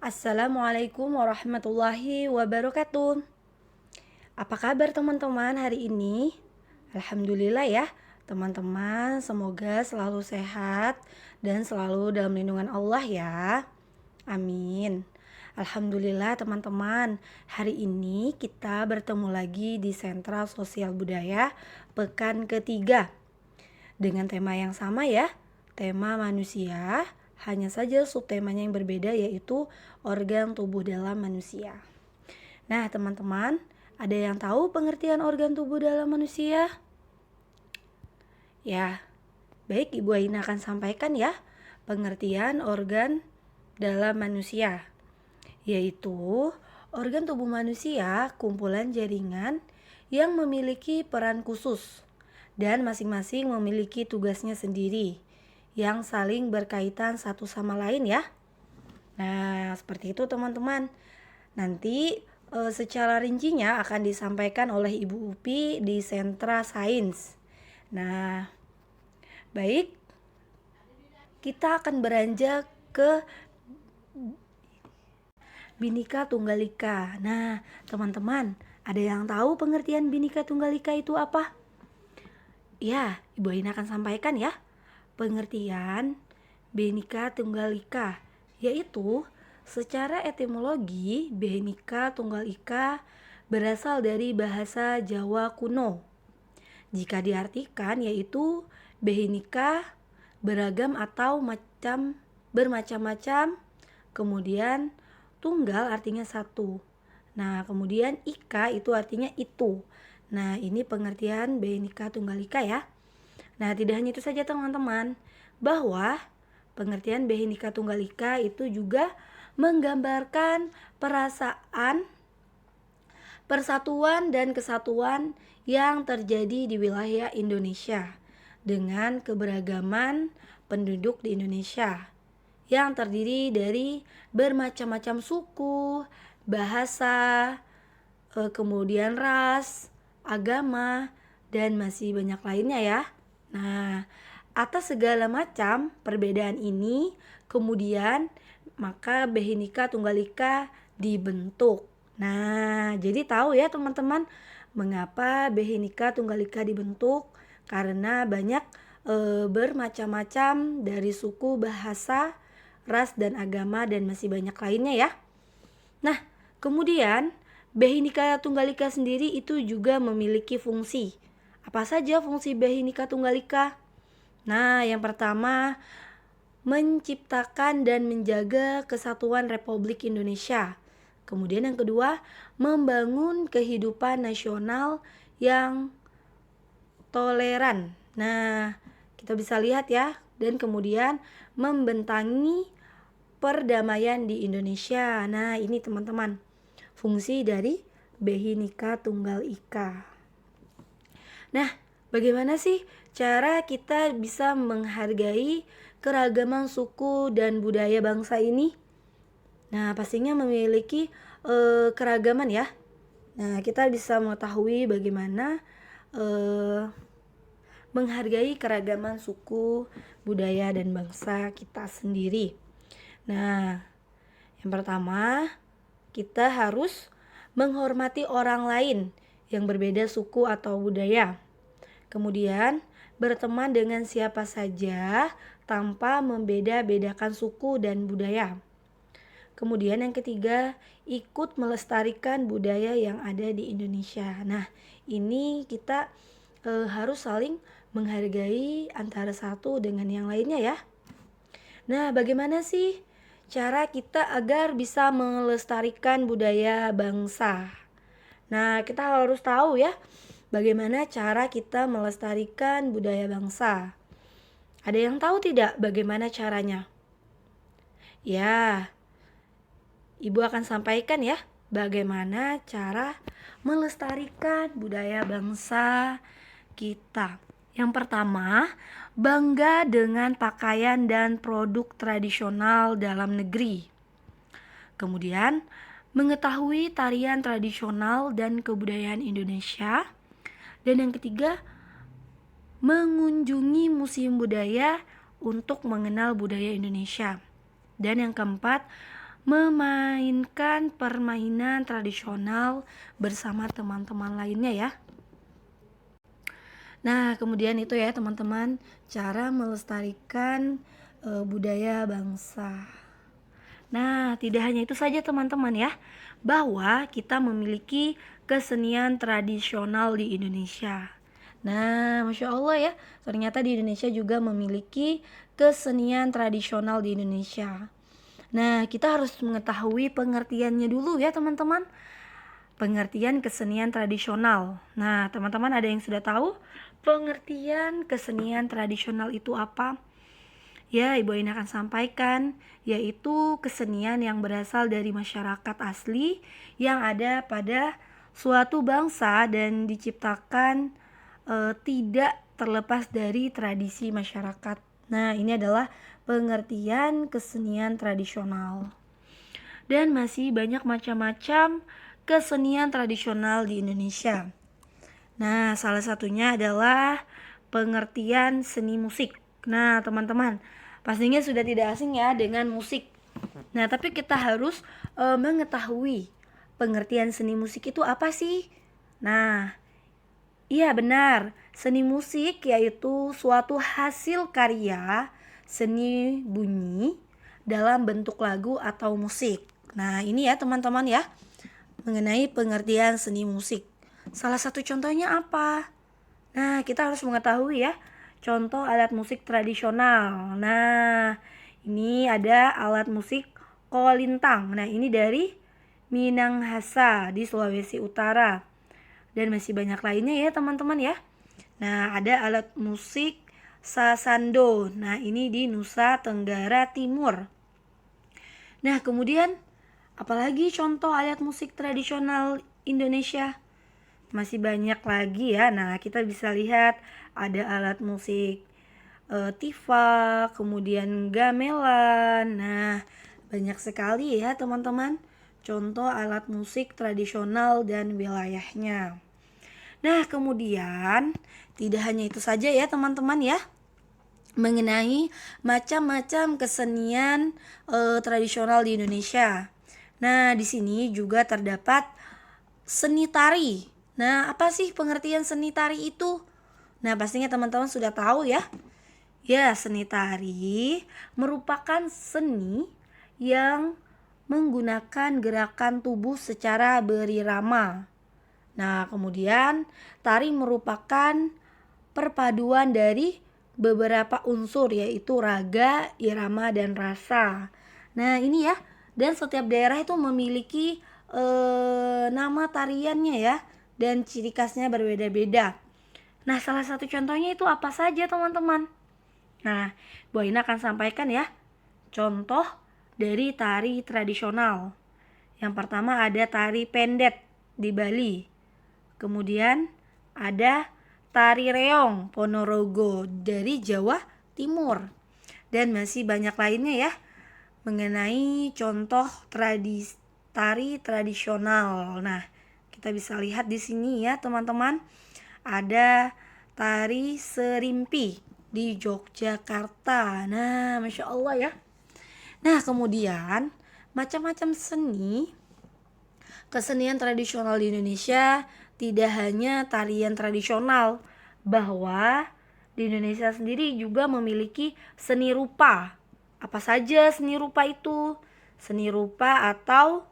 Assalamualaikum warahmatullahi wabarakatuh. Apa kabar teman-teman hari ini? Alhamdulillah ya, teman-teman semoga selalu sehat dan selalu dalam lindungan Allah ya. Amin. Alhamdulillah teman-teman, hari ini kita bertemu lagi di Sentra Sosial Budaya pekan ketiga dengan tema yang sama ya, tema manusia, hanya saja subtemanya yang berbeda yaitu organ tubuh dalam manusia. Nah teman-teman, ada yang tahu pengertian organ tubuh dalam manusia? Ya, baik Ibu Aina akan sampaikan ya pengertian organ dalam manusia, yaitu organ tubuh manusia kumpulan jaringan yang memiliki peran khusus dan masing-masing memiliki tugasnya sendiri yang saling berkaitan satu sama lain ya. Nah, seperti itu teman-teman. Nanti secara rincinya akan disampaikan oleh Ibu Upi di Sentra Sains. Nah, baik. Kita akan beranjak ke Bhinneka Tunggal Ika. Nah, teman-teman, ada yang tahu pengertian Bhinneka Tunggal Ika itu apa? Ya, Ibu Aina akan sampaikan ya. Pengertian Bhinneka Tunggal Ika yaitu secara etimologi Bhinneka Tunggal Ika berasal dari bahasa Jawa kuno. Jika diartikan yaitu Bhinneka beragam atau bermacam-macam, kemudian tunggal artinya satu. Nah, kemudian ika itu artinya itu. Nah, ini pengertian Bhinneka Tunggal Ika ya. Nah, tidak hanya itu saja teman-teman, bahwa pengertian Bhinneka Tunggal Ika itu juga menggambarkan perasaan persatuan dan kesatuan yang terjadi di wilayah Indonesia dengan keberagaman penduduk di Indonesia yang terdiri dari bermacam-macam suku, bahasa, kemudian ras, agama, dan masih banyak lainnya ya. Nah, atas segala macam perbedaan ini, kemudian maka Bhinneka Tunggal Ika dibentuk. Nah, jadi tahu ya teman-teman mengapa Bhinneka Tunggal Ika dibentuk? Karena banyak bermacam-macam dari suku, bahasa, ras, dan agama, dan masih banyak lainnya ya. Nah, kemudian Bhinneka Tunggal Ika sendiri itu juga memiliki fungsi. Apa saja fungsi Bhinneka Tunggal Ika? Nah, yang pertama, menciptakan dan menjaga kesatuan Republik Indonesia. Kemudian yang kedua, membangun kehidupan nasional yang toleran. Nah, kita bisa lihat ya, dan kemudian membentangi perdamaian di Indonesia. Nah, ini teman-teman, fungsi dari Bhinneka Tunggal Ika. Nah, bagaimana sih cara kita bisa menghargai keragaman suku dan budaya bangsa ini? Nah, pastinya memiliki keragaman ya. Nah, kita bisa mengetahui bagaimana menghargai keragaman suku, budaya, dan bangsa kita sendiri. Nah, yang pertama, kita harus menghormati orang lain yang berbeda suku atau budaya. Kemudian, berteman dengan siapa saja tanpa membeda-bedakan suku dan budaya. Kemudian yang ketiga, ikut melestarikan budaya yang ada di Indonesia. Nah, ini kita harus saling menghargai antara satu dengan yang lainnya ya. Nah, bagaimana sih cara kita agar bisa melestarikan budaya bangsa? Nah, kita harus tahu ya, bagaimana cara kita melestarikan budaya bangsa. Ada yang tahu tidak bagaimana caranya? Ya, Ibu akan sampaikan ya, bagaimana cara melestarikan budaya bangsa kita. Yang pertama, bangga dengan pakaian dan produk tradisional dalam negeri. Kemudian, mengetahui tarian tradisional dan kebudayaan Indonesia. Dan yang ketiga, mengunjungi museum budaya untuk mengenal budaya Indonesia. Dan yang keempat, memainkan permainan tradisional bersama teman-teman lainnya ya. Nah, kemudian itu ya teman-teman, cara melestarikan budaya bangsa. Nah, tidak hanya itu saja teman-teman ya, bahwa kita memiliki kesenian tradisional di Indonesia. Nah, Masya Allah ya, ternyata di Indonesia juga memiliki kesenian tradisional di Indonesia. Nah, kita harus mengetahui pengertiannya dulu ya teman-teman. Pengertian kesenian tradisional. Nah, teman-teman ada yang sudah tahu pengertian kesenian tradisional itu apa? Ya, Ibu Aina akan sampaikan, yaitu kesenian yang berasal dari masyarakat asli yang ada pada suatu bangsa dan diciptakan tidak terlepas dari tradisi masyarakat. Nah, ini adalah pengertian kesenian tradisional. Dan masih banyak macam-macam kesenian tradisional di Indonesia. Nah, salah satunya adalah pengertian seni musik. Nah, teman-teman, pastinya sudah tidak asing ya dengan musik. Nah, tapi kita harus mengetahui pengertian seni musik itu apa sih? Nah, iya benar, seni musik yaitu suatu hasil karya seni bunyi dalam bentuk lagu atau musik. Nah, ini ya teman-teman ya, mengenai pengertian seni musik. Salah satu contohnya apa? Nah, kita harus mengetahui ya, contoh alat musik tradisional. Nah, ini ada alat musik kolintang. Nah, ini dari Minahasa di Sulawesi Utara. Dan masih banyak lainnya ya teman-teman ya. Nah, ada alat musik sasando. Nah, ini di Nusa Tenggara Timur. Nah, kemudian apalagi contoh alat musik tradisional Indonesia? Masih banyak lagi ya. Nah, kita bisa lihat ada alat musik tifa, kemudian gamelan. Nah, banyak sekali ya teman-teman contoh alat musik tradisional dan wilayahnya. Nah, kemudian tidak hanya itu saja ya teman-teman ya, mengenai macam-macam kesenian tradisional di Indonesia. Nah, di sini juga terdapat seni tari. Nah, apa sih pengertian seni tari itu? Nah, pastinya teman-teman sudah tahu ya. Ya, seni tari merupakan seni yang menggunakan gerakan tubuh secara berirama. Nah, kemudian tari merupakan perpaduan dari beberapa unsur yaitu raga, irama, dan rasa. Nah, ini ya. Dan setiap daerah itu memiliki nama tariannya ya, dan ciri khasnya berbeda-beda. Nah, salah satu contohnya itu apa saja teman-teman? Nah, Bu Aina akan sampaikan ya contoh dari tari tradisional. Yang pertama ada tari pendet di Bali. Kemudian ada tari reong Ponorogo dari Jawa Timur. Dan masih banyak lainnya ya mengenai contoh tari tradisional. Nah, kita bisa lihat di sini ya teman-teman. Ada tari serimpi di Yogyakarta. Nah, Masya Allah ya. Nah, kemudian macam-macam kesenian tradisional di Indonesia tidak hanya tarian tradisional, bahwa di Indonesia sendiri juga memiliki seni rupa. Apa saja seni rupa itu? Seni rupa atau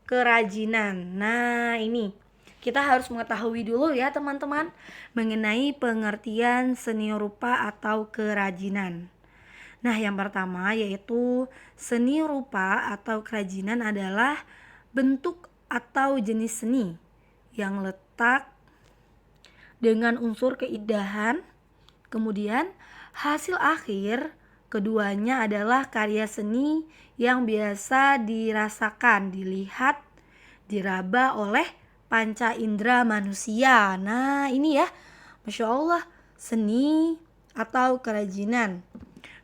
kerajinan. Nah, ini kita harus mengetahui dulu ya teman-teman mengenai pengertian seni rupa atau kerajinan. Nah, yang pertama yaitu seni rupa atau kerajinan adalah bentuk atau jenis seni yang letak dengan unsur keindahan. Kemudian hasil akhir keduanya adalah karya seni yang biasa dirasakan, dilihat, diraba oleh panca indera manusia. Nah, ini ya, Masya Allah, seni atau kerajinan.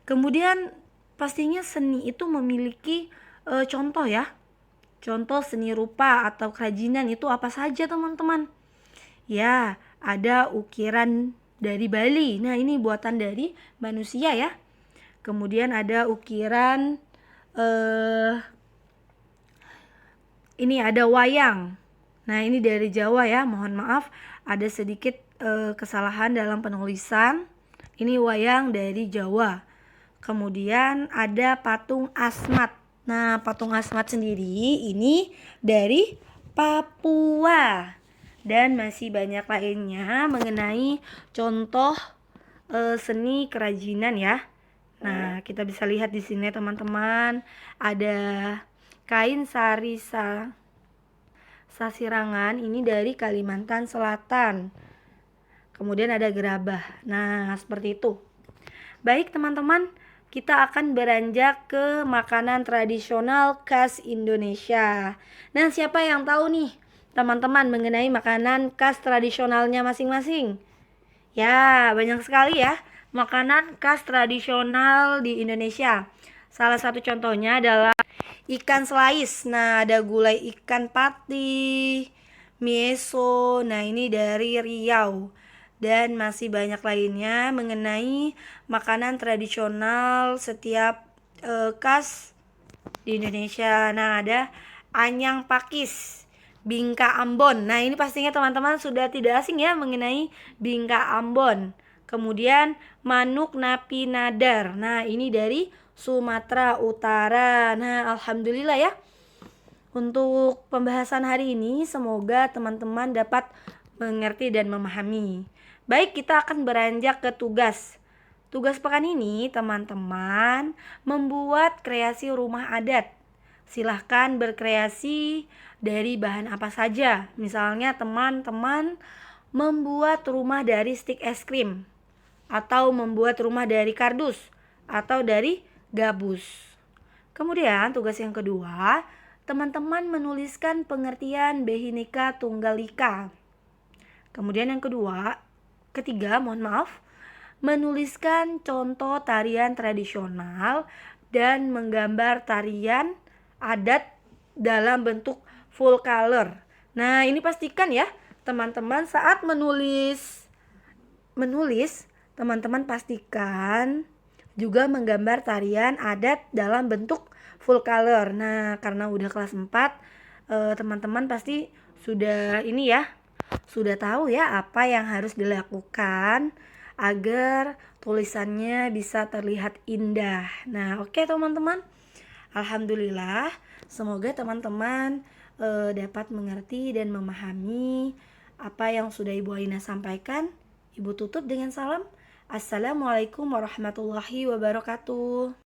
Kemudian pastinya seni itu memiliki contoh ya. Contoh seni rupa atau kerajinan itu apa saja teman-teman? Ya, ada ukiran dari Bali. Nah, ini buatan dari manusia ya. Kemudian ada ukiran Ini ada wayang. Nah, ini dari Jawa ya, mohon maaf ada sedikit kesalahan dalam penulisan. Ini wayang dari Jawa. Kemudian ada patung Asmat. Nah, patung Asmat sendiri ini dari Papua. Dan masih banyak lainnya mengenai contoh seni kerajinan ya. Nah, kita bisa lihat di sini teman-teman, ada kain sasirangan ini dari Kalimantan Selatan. Kemudian ada gerabah. Nah, seperti itu. Baik teman-teman, kita akan beranjak ke makanan tradisional khas Indonesia. Nah, siapa yang tahu nih teman-teman mengenai makanan khas tradisionalnya masing-masing? Ya, banyak sekali ya makanan khas tradisional di Indonesia. Salah satu contohnya adalah ikan slice. Nah, ada gulai ikan pati, mieso. Nah, ini dari Riau. Dan masih banyak lainnya mengenai makanan tradisional setiap khas di Indonesia. Nah, ada anyang pakis, bingka Ambon. Nah, ini pastinya teman-teman sudah tidak asing ya mengenai bingka Ambon. Kemudian manuk napi nadar. Nah, ini dari Sumatera Utara. Nah, alhamdulillah ya. Untuk pembahasan hari ini semoga teman-teman dapat mengerti dan memahami. Baik, kita akan beranjak ke tugas. Tugas pekan ini teman-teman membuat kreasi rumah adat. Silahkan berkreasi dari bahan apa saja. Misalnya teman-teman membuat rumah dari stik es krim, atau membuat rumah dari kardus, atau dari gabus. Kemudian tugas yang kedua, teman-teman menuliskan pengertian Bhinneka Tunggal Ika. Kemudian yang ketiga, menuliskan contoh tarian tradisional dan menggambar tarian adat dalam bentuk full color. Nah, ini pastikan ya, teman-teman saat menulis, teman-teman pastikan juga menggambar tarian adat dalam bentuk full color. Nah, karena udah kelas 4, teman-teman pasti sudah ini ya, sudah tahu ya apa yang harus dilakukan agar tulisannya bisa terlihat indah. Nah, oke teman-teman. Alhamdulillah, semoga teman-teman dapat mengerti dan memahami apa yang sudah Ibu Aina sampaikan. Ibu tutup dengan salam. Assalamualaikum warahmatullahi wabarakatuh.